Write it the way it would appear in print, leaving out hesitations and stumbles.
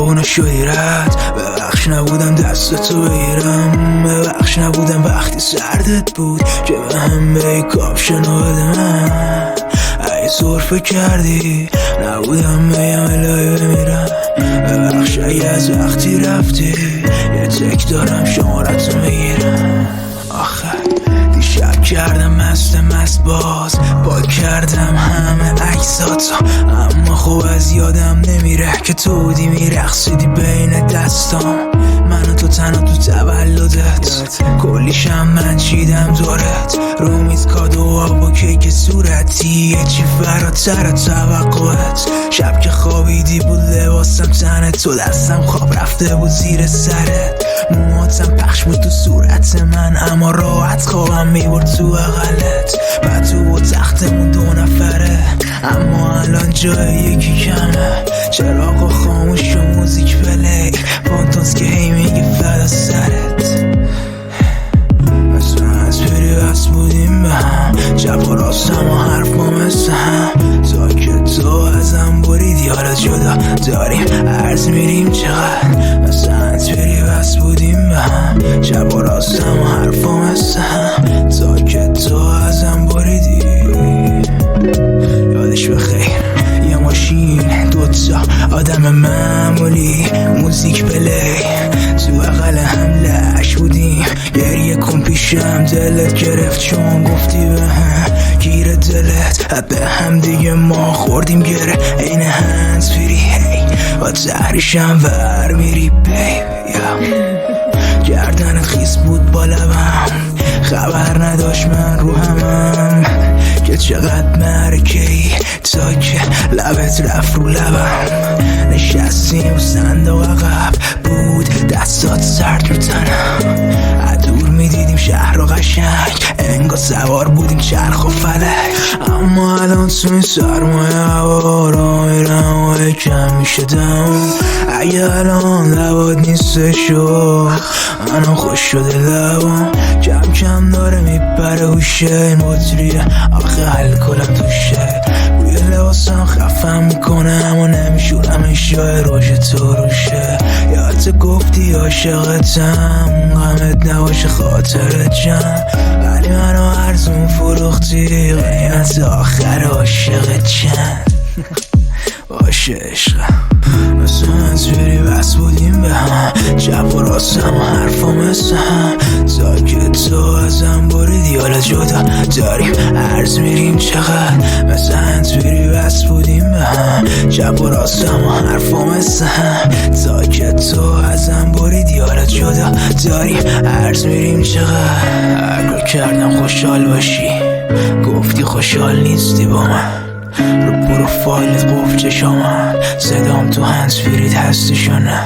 خیابونا شدی رد. ببخش نبودم دست تو بگیرم، ببخش نبودم وقتی سردت بود که به هم به کاپشنو بده من. ای سرفه کردی نبودم بگم الهی بمیرم. ببخش اگه از وقتی رفتی یه تک دارم شمارتو میگیرم. آخه دیشب کردم مست باز پاک کردم همه عکساتو، اما خب از یادم نمیره که تو بودی میرقصیدی بین دستام. من و تو تنها تو تولدت کلیشم من چیدم دورت، رو میز کادوها با کیک صورتی یه چی فراتر توقعت. شب که خوابیدی بود لباسم تنه تو، دستم خواب رفته بود زیر سرت، موهاتم پخش بود تو صورت من اما راحت خوابم میبرد تو بغلت. بعد تو با تختمون 2 نفره اما الان جای یکی کمه، چراغ خاموش و موزیک پلی، پانتونز که هی میگه فدا سرت. مثل هنسفری بس بودیم به هم، چپ و راستم و حرفا مثل هم، تا که تو ازم برید یالا جدا داریم عرض میریم چقدر. مثل هنسفری بس بودیم به هم، چپ و راستم و حرفا مثل هم، تا که تو ازم بریدی. یادش بخیر یه ماشین 2 تا آدم معمولی، موزیک پلی تو بغل هم لش بودیم، گریه کن پیشم دلت گرفت چون گفتی به هم گیر دلت. به هم دیگه ما خوردیم گره این هنز فری، هی با تحریشم ور میری بیب. گردنت خیس بود با لبم، خبر نداشت من رو همم که چقدر مرکه‌ای تا که لبت رفت رو لبم. نشستیم و صندوق عقب بود دستات سرد رو تنم، دور میدیدیم شهر و قشنگ انگار سوار بودیم چرخ و فلک. اما الان تو این سرمایه هوا را میرم و کم میشه دم. اگه الان لبات نیستشو منم خوش شده لبم، کم کم داره میپره هوشه این بطریه آخه الکلم توشه. بوی لباسم خفم میکنه اما نمیشونم اشیای روش تو روشه. یادت گفتی عاشقتم غمت نباشه خاطرت جمع، ولی منو ارزون فروختی قیمت آخر عاشقت چند. باشه عشقم مثل هنسفری بس بودیم به هم، چپ و راستم و حرفا مثل هم، تا که تو ازم بریدی حالا جدا داریم عرض میریم چقدر. مثل هنسفری بس بودیم به هم، چپ و راستم و حرفا مثل هم، تا که تو ازم بریدی حالا جدا داریم عرض میریم چقدر. هر کار کردم خوشحال باشی گفتی خوشحال نیستی با من، رو پروفایلت قفل چشامم صدام تو هنسفریت هستش یا نه.